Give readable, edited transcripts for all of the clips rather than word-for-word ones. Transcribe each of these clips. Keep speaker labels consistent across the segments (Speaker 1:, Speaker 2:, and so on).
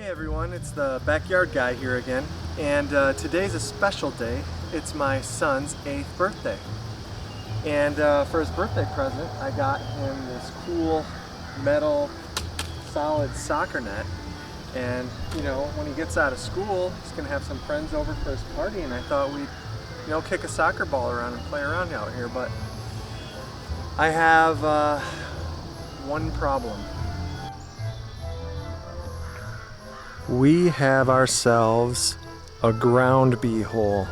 Speaker 1: Hey everyone, it's the backyard guy here again, and today's a special day. It's my son's 8th birthday, and for his birthday present I got him this cool metal solid soccer net. And you know, when he gets out of school he's gonna have some friends over for his party, and I thought we'd kick a soccer ball around and play around out here. But I have one problem. We have ourselves a ground bee hole.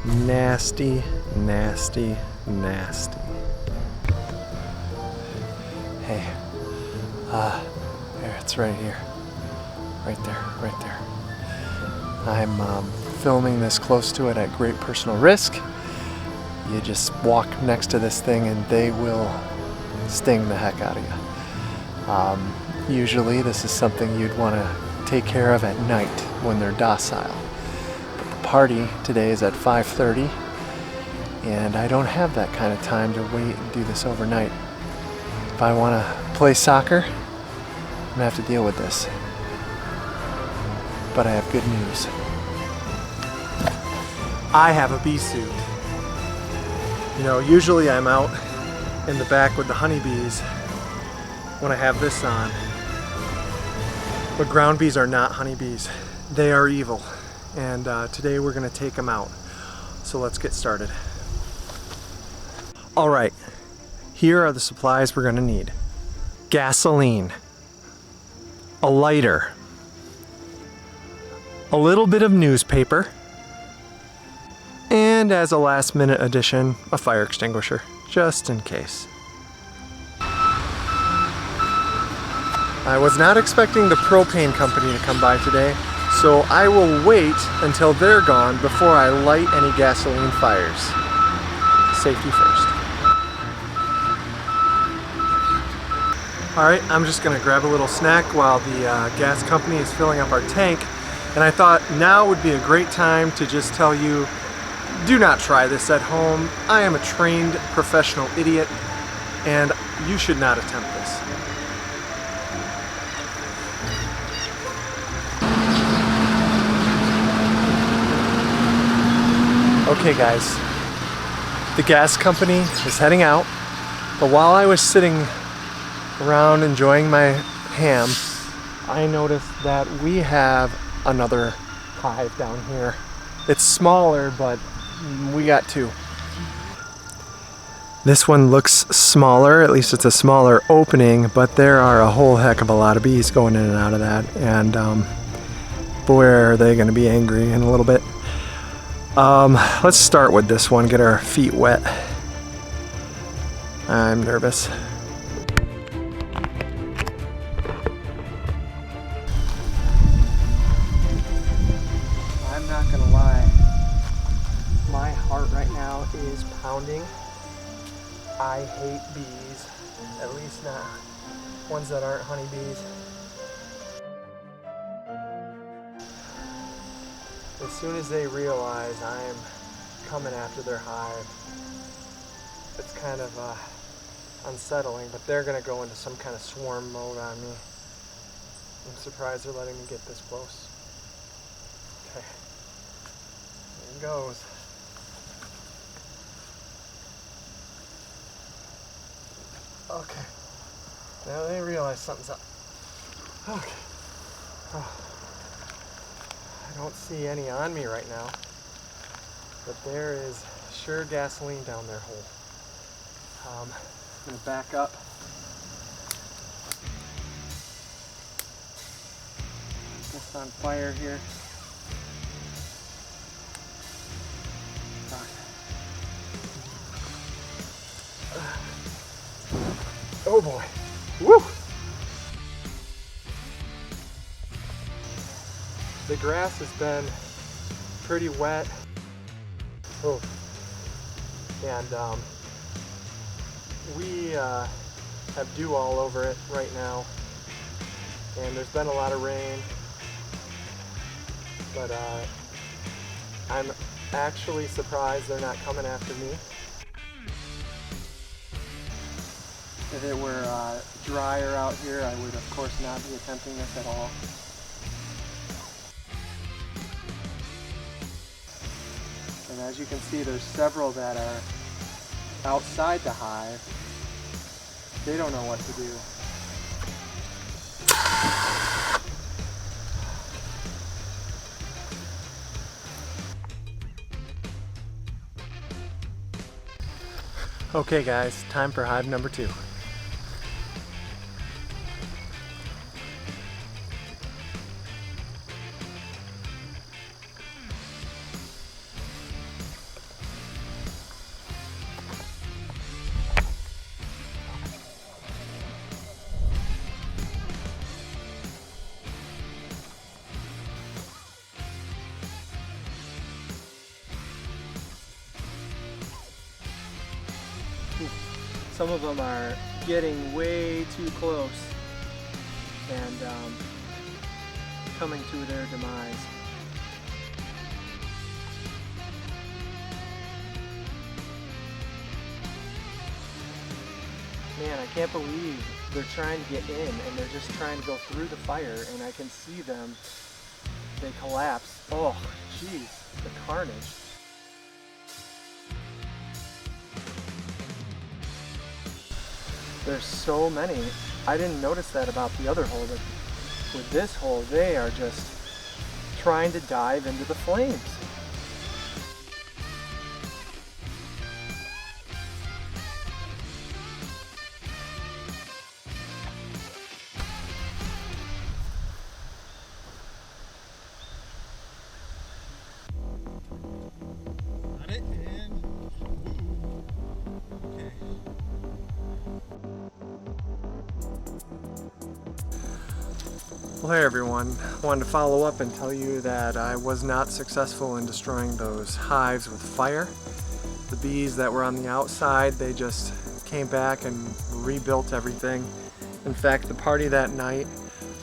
Speaker 1: Nasty, nasty, nasty. Hey, there, it's right here. Right there, right there. I'm filming this close to it at great personal risk. You just walk next to this thing and they will sting the heck out of you. Usually this is something you'd want to take care of at night when they're docile. But the party today is at 5:30 and I don't have that kind of time to wait and do this overnight. If I want to play soccer, I'm gonna have to deal with this. But I have good news. I have a bee suit. You know, usually I'm out in the back with the honeybees when I have this on. But ground bees are not honeybees. They are evil. And today we're gonna take them out. So let's get started. All right, here are the supplies we're gonna need. Gasoline, a lighter, a little bit of newspaper, and as a last minute addition, a fire extinguisher, just in case. I was not expecting the propane company to come by today, so I will wait until they're gone before I light any gasoline fires. Safety first. Alright, I'm just gonna grab a little snack while the gas company is filling up our tank, and I thought now would be a great time to just tell you, do not try this at home. I am a trained professional idiot, and you should not attempt this. Okay guys, the gas company is heading out, but while I was sitting around enjoying my ham, I noticed that we have another hive down here. It's smaller, but we got two. This one looks smaller, at least it's a smaller opening, but there are a whole heck of a lot of bees going in and out of that, and boy are they gonna be angry in a little bit. Let's start with this one, get our feet wet. I'm nervous. I'm not gonna lie, my heart right now is pounding. I hate bees, at least not ones that aren't honeybees. As soon as they realize I'm coming after their hive, it's kind of unsettling, but they're gonna go into some kind of swarm mode on me. I'm surprised they're letting me get this close. Okay, here it goes. Okay, now they realize something's up. Okay. Oh. I don't see any on me right now, but there is sure gasoline down their hole. I'm gonna back up. This on fire here. Oh boy, woo! The grass has been pretty wet. Oh. And we have dew all over it right now. And there's been a lot of rain. But I'm actually surprised they're not coming after me. If it were drier out here, I would of course not be attempting this at all. And as you can see, there's several that are outside the hive. They don't know what to do. Okay guys, time for hive number 2. Some of them are getting way too close and coming to their demise. Man, I can't believe they're trying to get in and they're just trying to go through the fire, and I can see them, they collapse. Oh, jeez, the carnage. There's so many. I didn't notice that about the other hole, but with this hole, they are just trying to dive into the flames.
Speaker 2: Got it, and okay.
Speaker 1: Well, hey everyone. I wanted to follow up and tell you that I was not successful in destroying those hives with fire. The bees that were on the outside, they just came back and rebuilt everything. In fact, the party that night,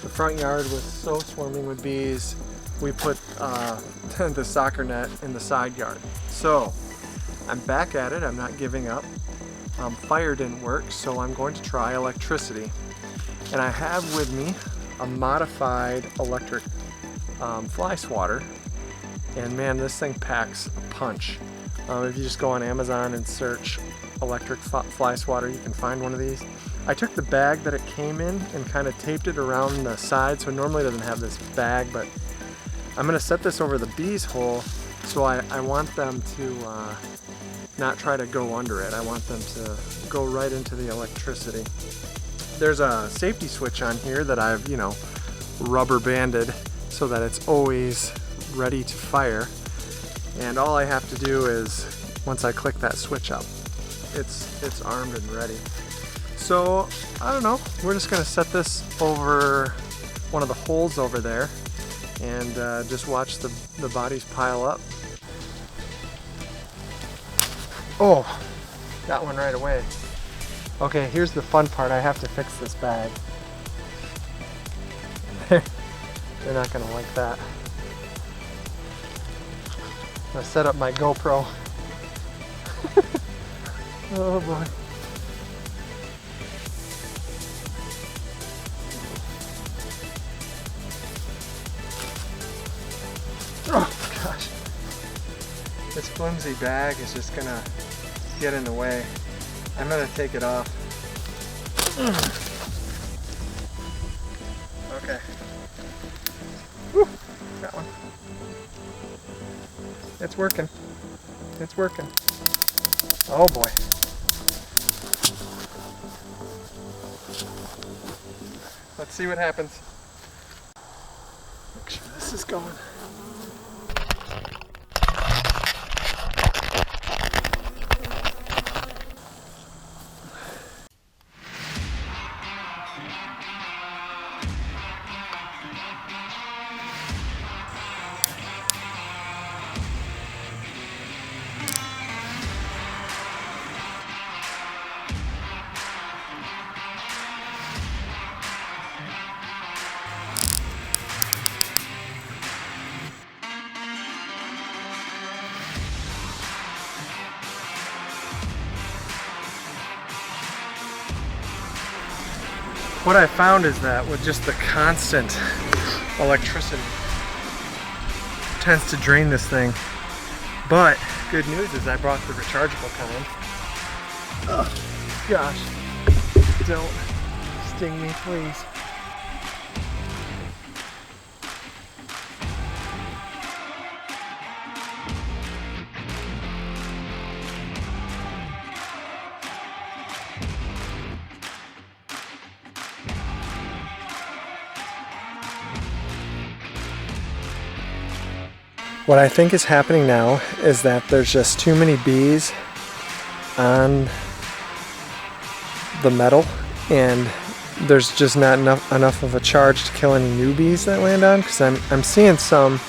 Speaker 1: the front yard was so swarming with bees, we put the soccer net in the side yard. So, I'm back at it. I'm not giving up. Fire didn't work, so I'm going to try electricity. And I have with me a modified electric fly swatter, and man, this thing packs a punch. If you just go on Amazon and search electric fly swatter, you can find one of these. I took the bag that it came in and kind of taped it around the side, so it normally doesn't have this bag, but I'm going to set this over the bees hole, so I want them to not try to go under it. I want them to go right into the electricity. There's a safety switch on here that I've, rubber banded so that it's always ready to fire. And all I have to do is, once I click that switch up, it's armed and ready. So, I don't know, we're just gonna set this over one of the holes over there and just watch the bodies pile up. Oh, got one right away. Okay, here's the fun part. I have to fix this bag. They're not gonna like that. I'm gonna set up my GoPro. Oh boy. Oh gosh. This flimsy bag is just gonna get in the way. I'm gonna take it off. Okay. Whew, got one. It's working. It's working. Oh boy. Let's see what happens. Make sure this is going. What I found is that with just the constant electricity, it tends to drain this thing. But good news is I brought the rechargeable kind. Oh gosh, don't sting me, please. What I think is happening now is that there's just too many bees on the metal, and there's just not enough of a charge to kill any new bees that land on, because I'm seeing some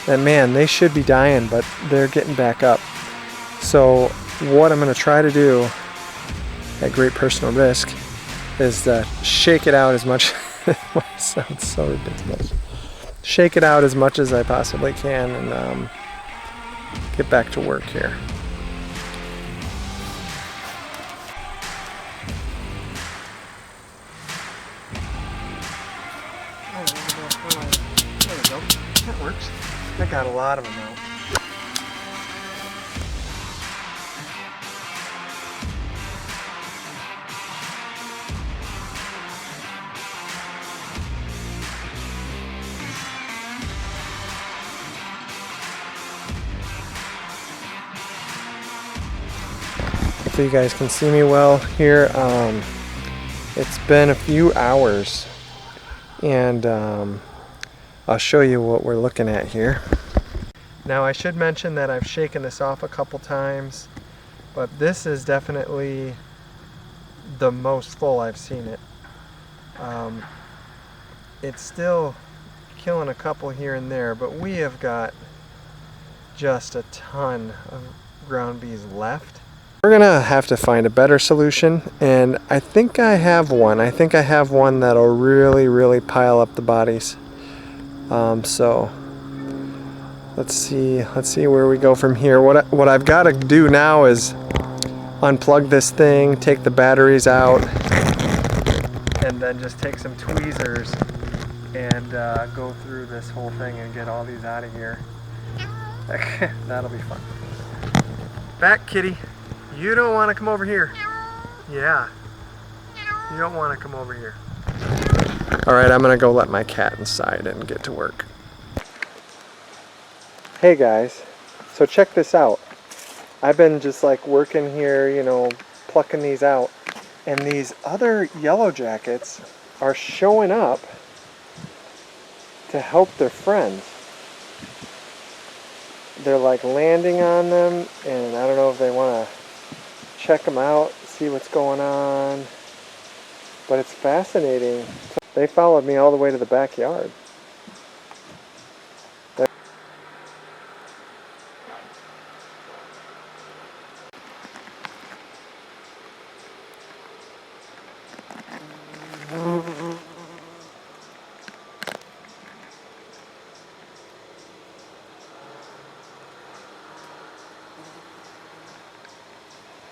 Speaker 1: that, man, they should be dying, but they're getting back up. So what I'm going to try to do at great personal risk is shake it out as much. It sounds so ridiculous. Shake it out as much as I possibly can and get back to work here. There we go. That works. I got a lot of them out. So you guys can see me well here. It's been a few hours, and I'll show you what we're looking at here. Now I should mention that I've shaken this off a couple times, but this is definitely the most full I've seen it. It's still killing a couple here and there, but we have got just a ton of ground bees left. We're gonna have to find a better solution, and I think I have one. I think I have one that'll really pile up the bodies. So let's see where we go from here. What I've got to do now is unplug this thing, take the batteries out, and then just take some tweezers and go through this whole thing and get all these out of here. That'll be fun. Back, kitty. You don't want to come over here. Yeah. You don't want to come over here. Alright, I'm going to go let my cat inside and get to work. Hey guys, so check this out. I've been just like working here, you know, plucking these out. And these other yellow jackets are showing up to help their friends. They're like landing on them, and I don't know if they want to check them out, see what's going on, but it's fascinating. They followed me all the way to the backyard.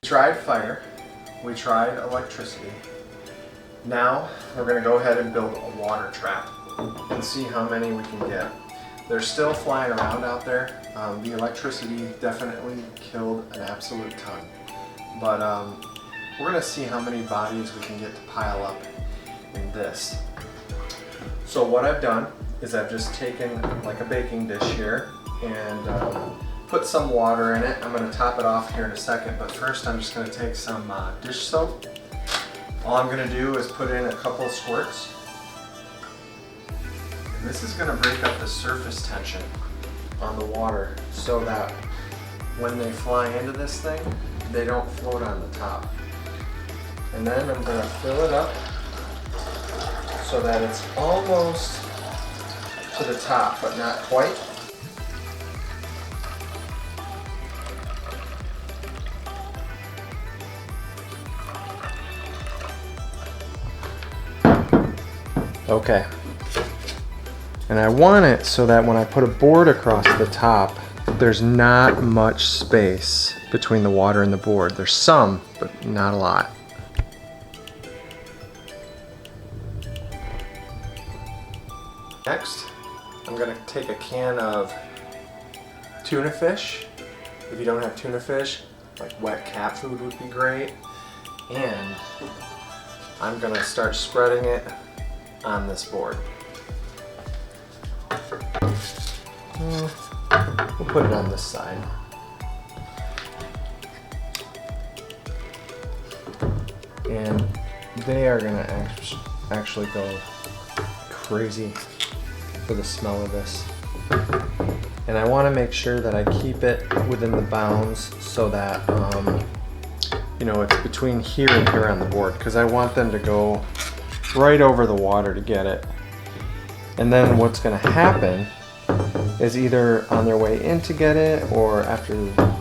Speaker 1: We tried fire, we tried electricity. Now we're going to go ahead and build a water trap and see how many we can get. They're still flying around out there. The electricity definitely killed an absolute ton. But we're going to see how many bodies we can get to pile up in this. So what I've done is I've just taken like a baking dish here and put some water in it. I'm going to top it off here in a second, but first I'm just going to take some dish soap. All I'm going to do is put in a couple of squirts. And this is going to break up the surface tension on the water so that when they fly into this thing, they don't float on the top. And then I'm going to fill it up so that it's almost to the top, but not quite. Okay, and I want it so that when I put a board across the top, there's not much space between the water and the board. There's some, but not a lot. Next, I'm going to take a can of tuna fish If you don't have tuna fish, like wet cat food would be great. And I'm gonna start spreading it on this board. We'll put it on this side. And they are gonna actually go crazy for the smell of this. And I want to make sure that I keep it within the bounds so that you know, it's between here and here on the board, because I want them to go right over the water to get it. And then what's going to happen is either on their way in to get it, or after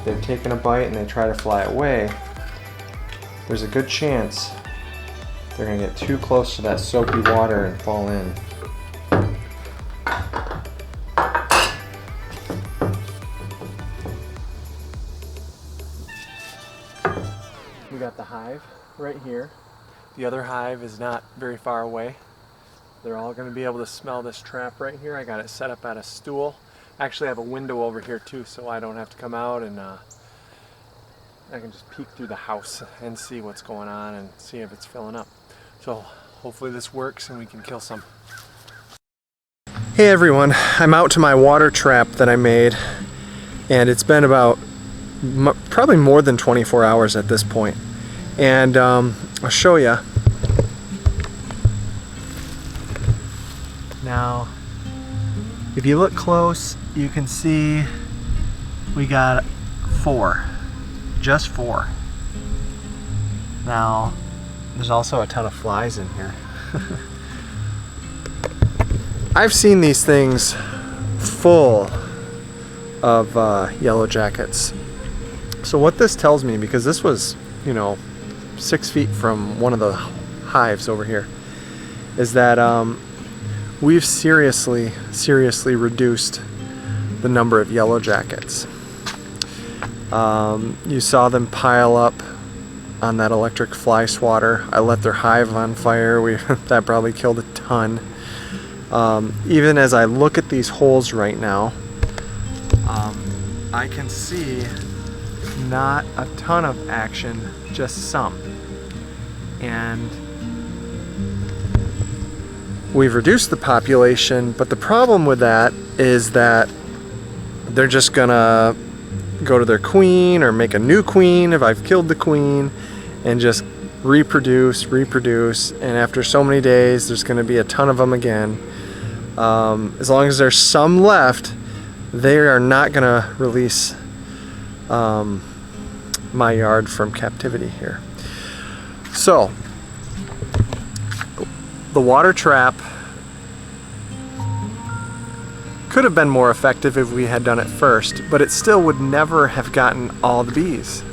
Speaker 1: they've taken a bite and they try to fly away, there's a good chance they're going to get too close to that soapy water and fall in. We got the hive right here. The other hive is not very far away. They're all going to be able to smell this trap right here. I got it set up at a stool. Actually, I have a window over here too, so I don't have to come out, and I can just peek through the house and see what's going on and see if it's filling up. So hopefully this works and we can kill some. Hey everyone, I'm out to my water trap that I made, and it's been about probably more than 24 hours at this point. And I'll show you. Now, if you look close, you can see we got 4, just 4. Now, there's also a ton of flies in here. I've seen these things full of yellow jackets. So what this tells me, because this was, you know, 6 feet from one of the hives over here, is that we've seriously reduced the number of yellow jackets. You saw them pile up on that electric fly swatter. I let their hive on fire. That probably killed a ton. Even as I look at these holes right now, I can see not a ton of action, just some. And we've reduced the population, but the problem with that is that they're just gonna go to their queen or make a new queen if I've killed the queen, and just reproduce, and after so many days there's gonna be a ton of them again. As long as there's some left, they are not gonna release my yard from captivity here. So the water trap could have been more effective if we had done it first, but it still would never have gotten all the bees.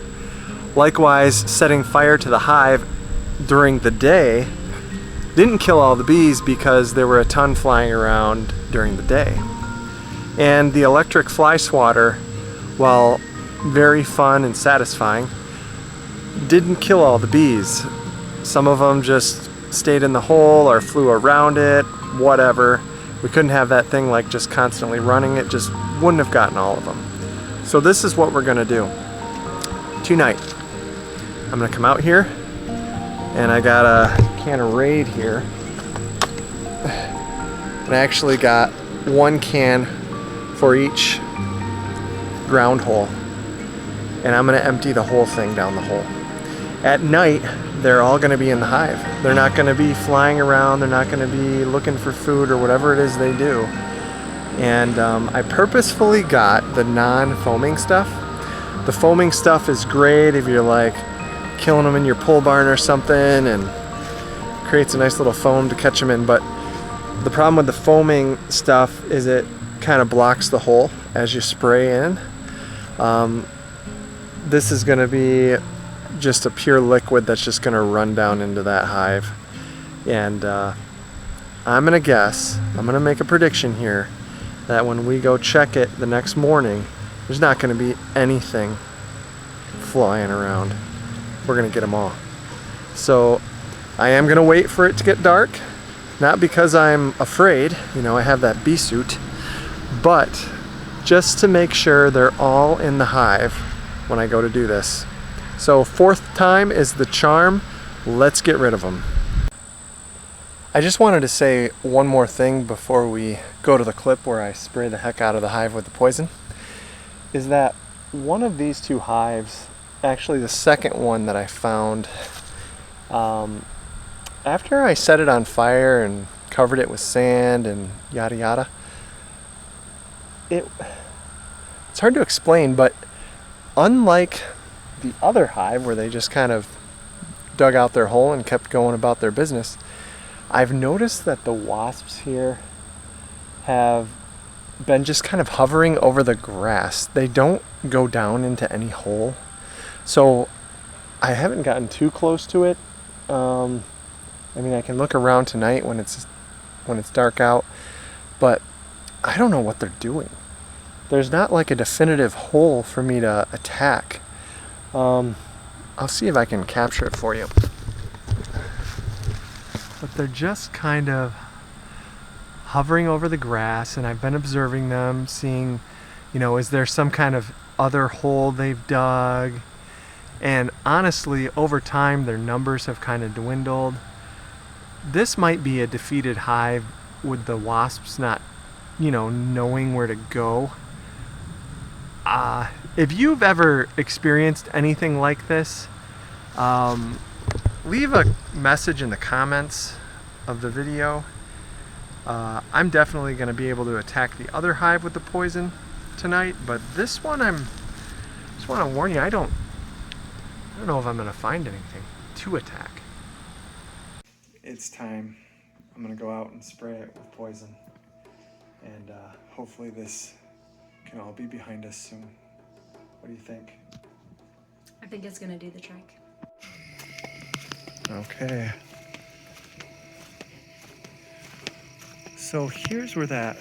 Speaker 1: Likewise, setting fire to the hive during the day didn't kill all the bees because there were a ton flying around during the day. And the electric fly swatter, while very fun and satisfying, didn't kill all the bees. Some of them just stayed in the hole or flew around it, whatever. We couldn't have that thing like just constantly running. It just wouldn't have gotten all of them. So this is what we're gonna do. Tonight, I'm gonna come out here, and I got a can of Raid here. And I actually got 1 can for each ground hole. And I'm gonna empty the whole thing down the hole. At night, they're all gonna be in the hive. They're not gonna be flying around, they're not gonna be looking for food or whatever it is they do. And I purposefully got the non-foaming stuff. The foaming stuff is great if you're like killing them in your pole barn or something, and creates a nice little foam to catch them in. But the problem with the foaming stuff is it kind of blocks the hole as you spray in. This is gonna be just a pure liquid that's just gonna run down into that hive. And I'm gonna guess, I'm gonna make a prediction here, that when we go check it the next morning, there's not gonna be anything flying around. We're gonna get them all. So I am gonna wait for it to get dark, not because I'm afraid, you know, I have that bee suit, but just to make sure they're all in the hive when I go to do this. So 4th time is the charm. Let's get rid of them. I just wanted to say one more thing before we go to the clip where I spray the heck out of the hive with the poison, is that one of these 2 hives, actually the second one that I found, after I set it on fire and covered it with sand and yada yada, it's hard to explain, but unlike the other hive where they just kind of dug out their hole and kept going about their business, I've noticed that the wasps here have been just kind of hovering over the grass. They don't go down into any hole. So I haven't gotten too close to it. I mean, I can look around tonight when it's dark out, but I don't know what they're doing. There's not like a definitive hole for me to attack. I'll see if I can capture it for you. But they're just kind of hovering over the grass, and I've been observing them, seeing, is there some kind of other hole they've dug? And honestly, over time, their numbers have kind of dwindled. This might be a defeated hive with the wasps not, knowing where to go. If you've ever experienced anything like this, leave a message in the comments of the video. I'm definitely going to be able to attack the other hive with the poison tonight, but this one just want to warn you, I don't know if I'm going to find anything to attack. It's time. I'm going to go out and spray it with poison, and hopefully this can all be behind us soon. What do you think?
Speaker 3: I think it's going to do the trick.
Speaker 1: Okay. So here's where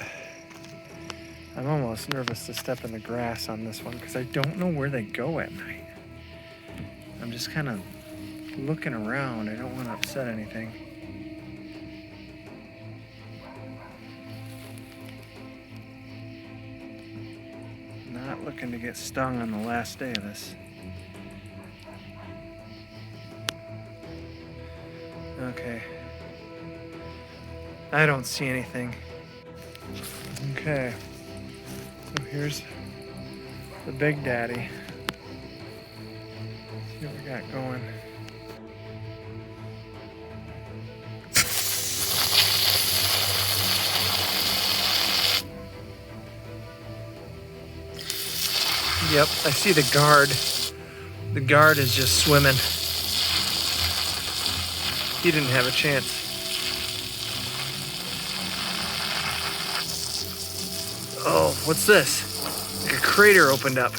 Speaker 1: I'm almost nervous to step in the grass on this one because I don't know where they go at night. I'm just kind of looking around. I don't want to upset anything. Not looking to get stung on the last day of this. Okay. I don't see anything. Okay. So here's the big daddy. See what we got going. Yep, I see the guard. The guard is just swimming. He didn't have a chance. Oh, what's this? Like a crater opened up.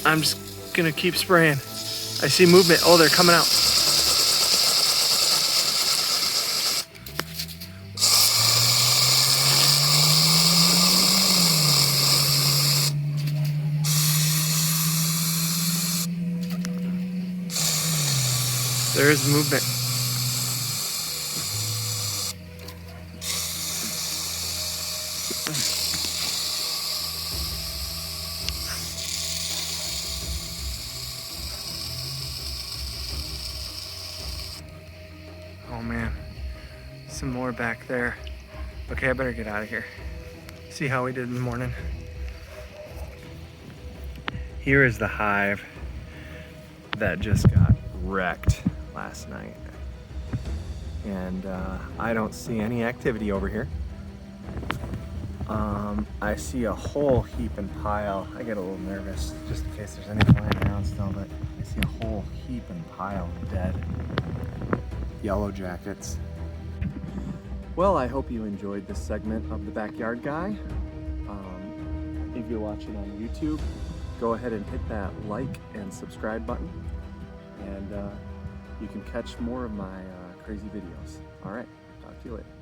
Speaker 1: I'm just gonna keep spraying. I see movement. Oh, they're coming out. There is movement. Oh man, some more back there. Okay, I better get out of here. See how we did in the morning. Here is the hive that just got wrecked last night. And I don't see any activity over here. I see a whole heap and pile. I get a little nervous just in case there's any flying around still, but I see a whole heap and pile of dead yellow jackets. Well, I hope you enjoyed this segment of The Backyard Guy. If you're watching on YouTube, go ahead and hit that like and subscribe button, and you can catch more of my crazy videos. All right, talk to you later.